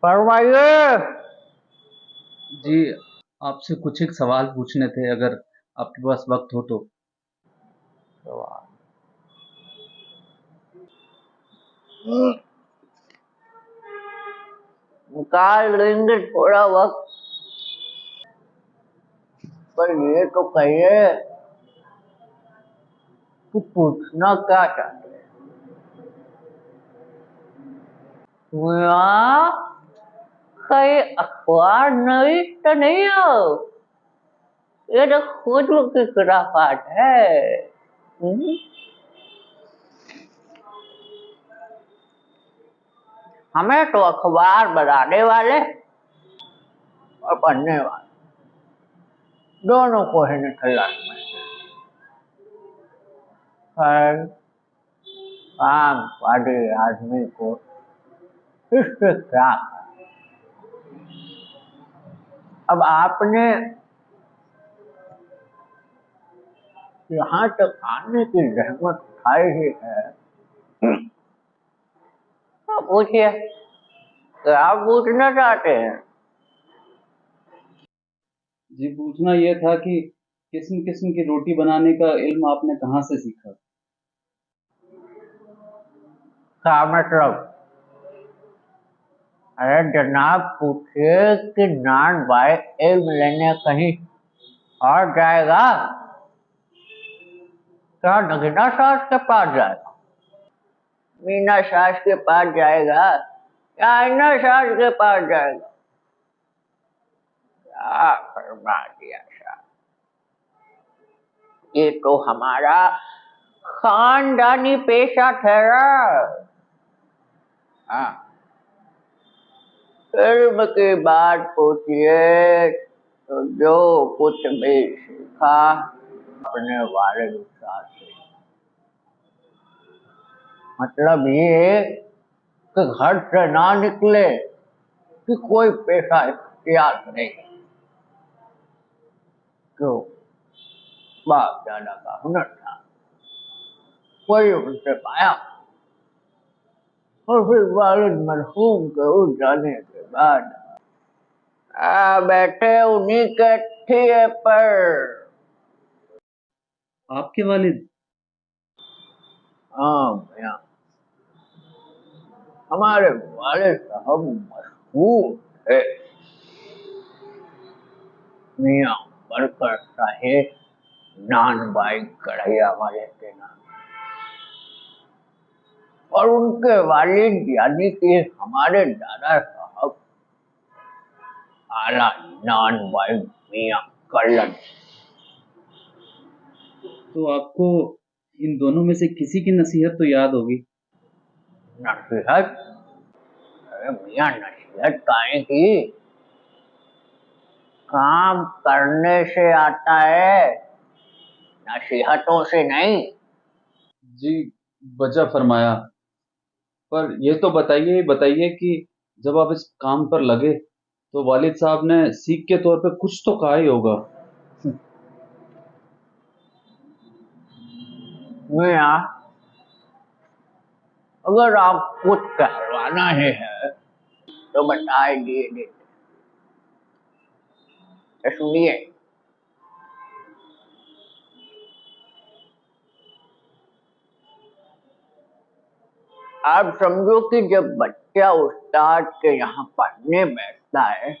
फरमाइए। जी, आपसे कुछ एक सवाल पूछने थे, अगर आपके पास वक्त हो तो। निकाल लेंगे थोड़ा वक्त, पर ये तो कहिए कि पूछना क्या चाहते हैं। मियां, कहीं अखबार नवीस तो नहीं हो? ये तो खुद की खुराफात है। हम्म? हमें तो अखबार बनाने वाले और पढ़ने वाले दोनों को है तलाश में। खैर, काम वाले आदमी को इससे क्या। अब आपने यहाँ तक आने की जहमत उठाई ही है, तो पूछिए क्या पूछना चाहते हैं। जी, पूछना ये था कि किस्म किस्म की रोटी बनाने का इल्म आपने कहाँ से सीखा? क्या मतलब? अरे जनाब, पूछिए कि नान भाई इल्म लेने कहीं और जाएगा? क्या नगीना सास के पास जाएगा, मीना सास के पास जाएगा, या आईना सास के पास जाएगा? क्या फरमा दिया साहब, ये तो हमारा खानदानी पेशा ठहरा। हाँ, इल्म की बात पूछिए तो जो कुछ भी सीखा अपने वालिद उस्ताद से। मतलब ये कि घर से ना निकले कि कोई पेशा इख्तियार नहीं। क्यों? बाप दादा का हुनर था, कोई उनसे पाया, और फिर वालिद मरहूम के उठ जाने के बाद बैठे उन्हीं के ठिए पर। आपके वालिद? हाँ भैया, हमारे वालिद साहब मशहूर थे, मियां बरकर साहेब नान भाई कढ़ैया वाले के नाम। और उनके वालिद यानी कि हमारे दादा साहब आला नान भाई मियां कल्लन। तो आपको इन दोनों में से किसी की नसीहत तो याद होगी। नसीहत? अरे मियां, नसीहत काहे की? काम करने से आता है, नसीहतों से नहीं। जी, वजह फरमाया। पर ये तो बताइए बताइए कि जब आप इस काम पर लगे तो वालिद साहब ने सीख के तौर पे कुछ तो कहा ही होगा। मियां, अगर आप कुछ कहलवाना ही है तो बताए दिए देते। तो सुनिए, आप समझो कि जब बच्चा उस्ताद के यहाँ पढ़ने बैठता है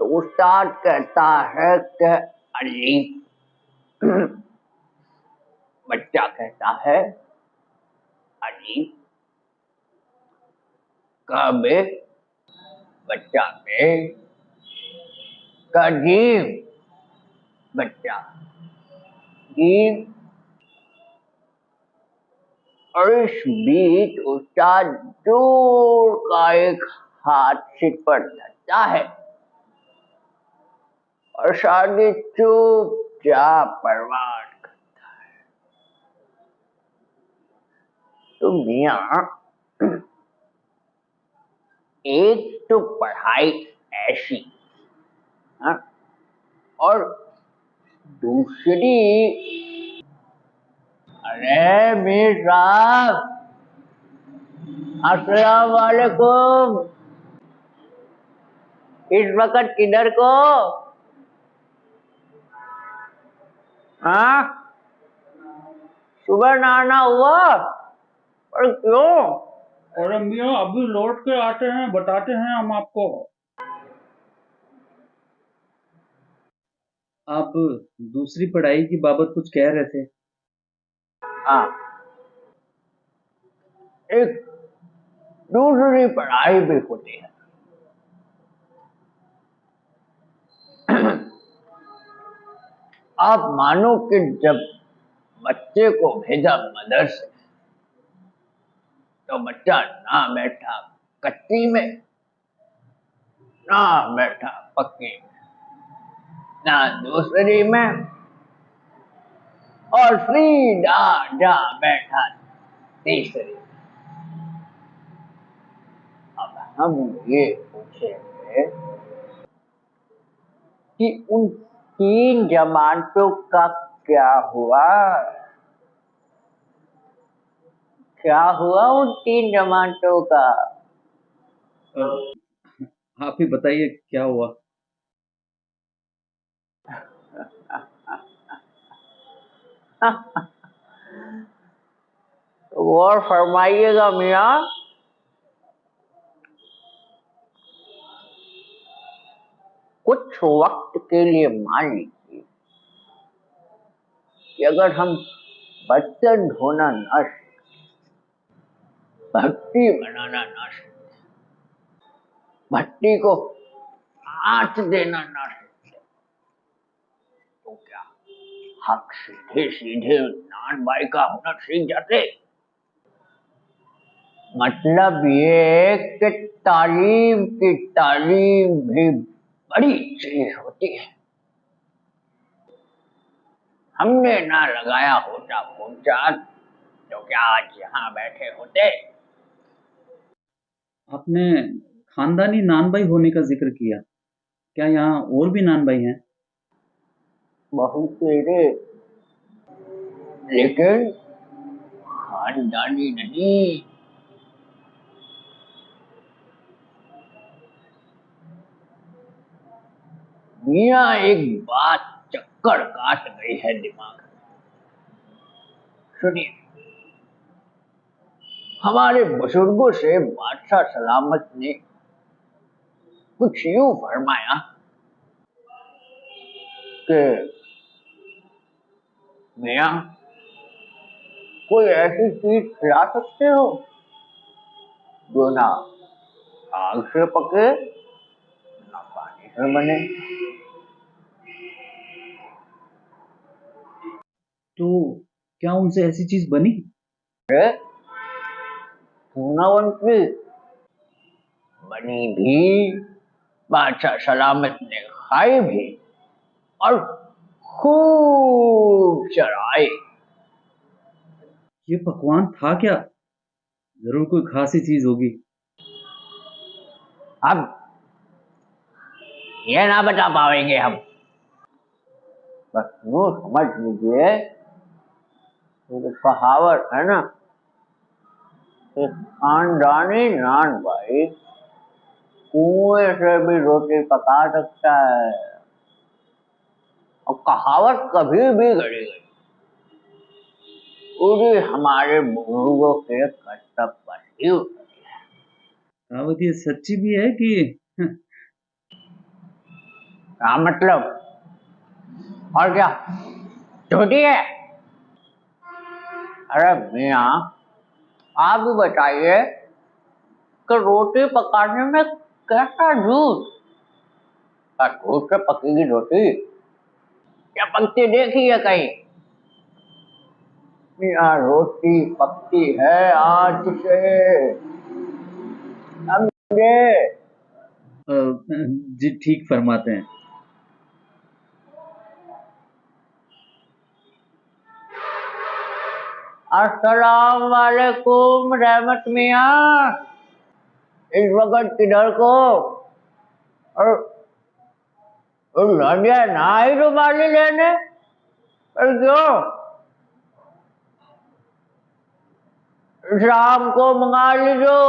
तो उस्ताद कहता है कि अलीफ। बच्चा कहता है अलीफ। कबे? बच्चा बे। कजीम? बच्चा जीम। और इस बीच उस्ताद दूर का एक हाथ सिर पर धरता है और शागिर्द चुपचाप परवान करता है। तो मियां, एक तो पढ़ाई ऐसी, हाँ, और दूसरी, अरे मीर साहब, अस्सलाम वालेकुम। इस वक्त किधर को? हाँ, सुबह नहाना हुआ और क्यों? अरे मियाँ अभी लौट के आते हैं, बताते हैं हम आपको। आप दूसरी पढ़ाई की बाबत कुछ कह रहे थे। हाँ, एक दूसरी पढ़ाई भी होती है। आप मानो कि जब बच्चे को भेजा मदरसे तो बच्चा ना बैठा कच्ची में, ना बैठा पक्की में, ना दूसरी में, और सीधा जा बैठा तीसरी में। अब हम ये पूछेंगे कि उन 3 जमातों का क्या हुआ? क्या हुआ उन 3 जमातों का? आप ही बताइए क्या हुआ। गौर फरमाइएगा मियाँ। कुछ वक्त के लिए मान लीजिए कि अगर हम बर्तन धोना ना सीखें, भट्टी बनाना ना सीखें, भट्टी को आंच देना ना सीखें, तो क्या हम सीधे सीधे नान भाई का हुनर सीख जाते? मतलब ये कि तालीम की तालीम भी बड़ी चीज होती है। हमने ना लगाया होता पूंछा तो क्या आज यहाँ बैठे होते? आपने खानदानी नान भाई होने का जिक्र किया, क्या यहाँ और भी नान भाई हैं? बहुत तेरे, लेकिन खानदानी नहीं। मियाँ एक बात चक्कर काट गई है दिमाग में। सुनिए, हमारे बुजुर्गों से बादशाह सलामत ने कुछ यूं फरमाया कि मियाँ कोई ऐसी चीज खिला सकते हो जो ना आग से पके ना पानी से बने। तो क्या उनसे ऐसी चीज बनी? अरे पूर्णवंती बनी भी, बादशाह सलामत ने खाई भी और खूब चढ़ाई। ये पकवान था क्या? जरूर कोई खासी चीज होगी। अब ये ना बता पाएंगे हम, बस यूं समझ लीजिए, तो कहावत है ना कि खानदानी नान भाई कुएं से भी रोटी पका सकता है। और कहावत कभी भी गढ़ी गई पूरी हमारे बुजुर्गों के कर्तव्य पर ही उतरी है। कहावत ये सच्ची भी है कि क्या मतलब? और क्या झूठी है? अरे मियाँ, आप भी बताइए कि रोटी पकाने में कैसा झूठ? क्या झूठ से पकेगी रोटी? क्या पकती देखी है कहीं? मियाँ रोटी पकती है आज से, समझे? जी ठीक फरमाते हैं। अस्सलाम वालेकुम रहमत मियाँ। इस वक्त किधर को? और नादिया ना आई रुमाली लेने, और क्यों? शाम को मंगा लीजो।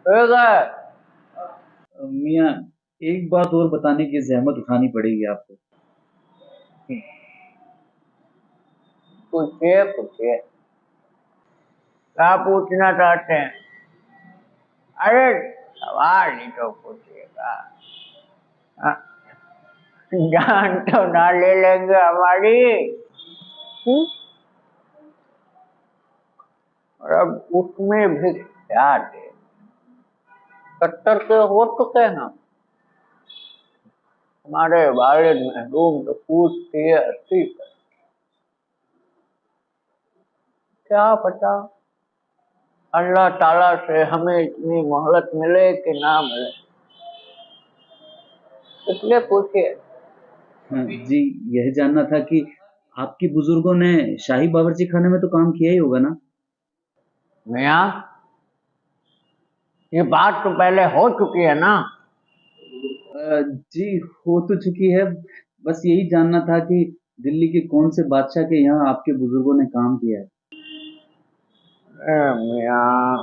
ठीक है। मियाँ, एक बात और बताने की जहमत उठानी पड़ेगी आपको। पूछिए पूछिए, क्या पूछना चाहते हैं? अरे सवाल ही तो पूछिएगा। हाँ, जान तो ना ले लेंगे हमारी। हम्म? और अब उसमें भी क्या दे, 70 के हो चुके हैं हम। हमारे वालिद महरूम तो पूछती है 80 पर। क्या पता अल्लाह ताला से हमें इतनी मोहलत मिले कि ना मिले, इसलिए पूछिए। हाँ, जी, यह जानना था कि आपके बुजुर्गों ने शाही बावर्ची खाने में तो काम किया ही होगा ना? मियाँ, ये बात तो पहले हो चुकी है ना। जी, हो तो चुकी है। बस यही जानना था कि दिल्ली के कौन से बादशाह के यहाँ आपके बुजुर्गों ने काम किया है। मियाँ,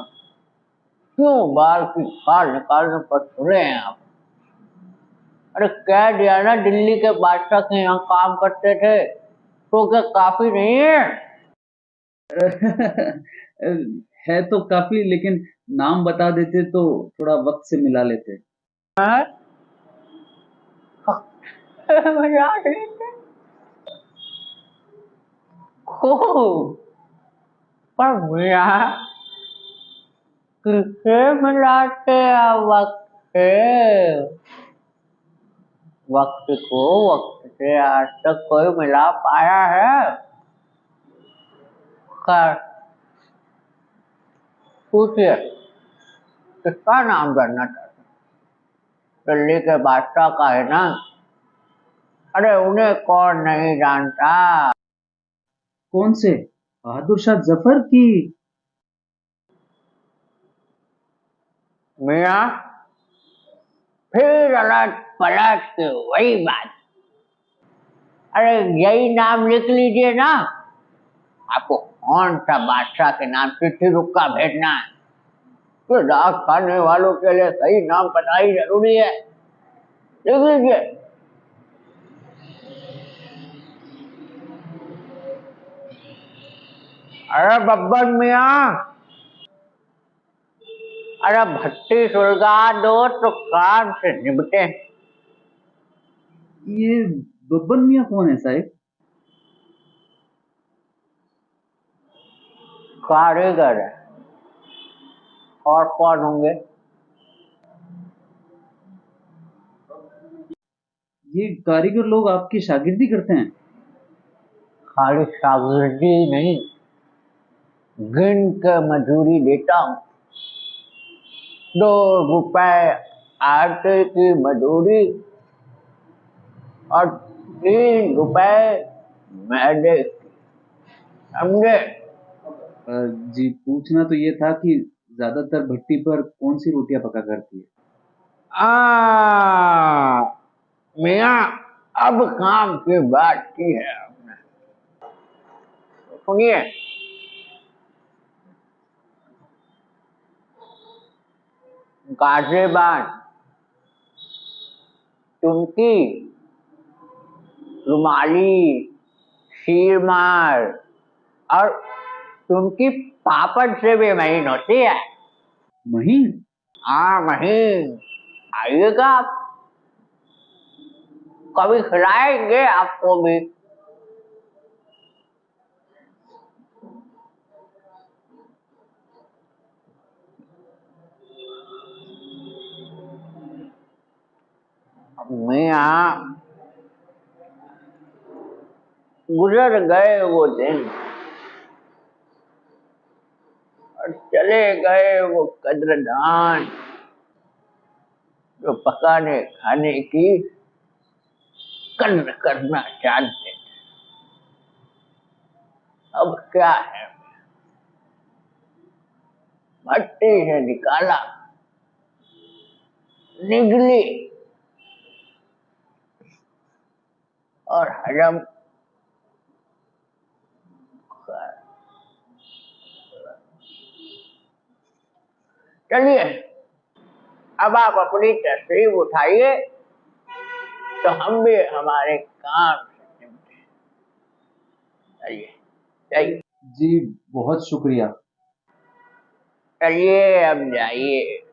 क्यों बाल की खाल निकालने पर तुले हैं आप? अरे कह दिया ना दिल्ली के बादशाह के यहाँ काम करते थे, तो क्या काफी नहीं है? है तो काफी, लेकिन नाम बता देते तो थोड़ा वक्त से मिला लेते। हैं? मजाक लेते खूब। पर मियाँ, किसे मिलाते हैं वक्त से? वक्त को वक्त से आज तक कोई मिला पाया है? खैर, पूछिए, किसका नाम जानना चाहते हैं? दिल्ली के बादशाह का है ना। अरे उन्हें कौन नहीं जानता। कौन से? बहादुर शाह जफर की? मियाँ, फिर अलग पलट के वही बात। अरे यही नाम लिख लीजिए ना। आपको कौन सा बादशाह के नाम चिट्ठी रुक्का भेजना है, तो डाक खाने वालों के लिए सही नाम पता ही जरूरी है। लिख लीजिए। अरे बब्बर मियाँ, अरे भट्टी सुलगा दो तो काम से निपटे। ये बब्बन मियाँ कौन है साहब? कारीगर है, और कौन होंगे? ये कारीगर लोग आपकी शागिर्दी करते हैं? खाली शागिर्दी नहीं, गिन के मजूरी देता हूँ। 2 रुपए आटे की मजूरी और 3 रुपए मैदे की, समझे? जी, पूछना तो ये था कि ज्यादातर भट्टी पर कौन सी रोटियां पका करती है? मियाँ, अब काम की बात की है आपने, सुनिए। गाजियाबाद, तुमकी, रुमाली, शीरमार और तुमकी पापड़ से भी महीन होती है। महीन? हाँ महीन। आइएगा आप, कभी खिलाएंगे आपको भी। मियाँ, गुजर गए वो दिन और चले गए वो कद्रदान, जो पकाने खाने की कद्र करना जानते थे। अब क्या है, भट्टी से निकाला, निगली और हजम चलिए अब आप अपनी तशरीफ उठाइए तो हम भी हमारे काम से निपटे। चलिए चलिए जी बहुत शुक्रिया। चलिए अब जाइए।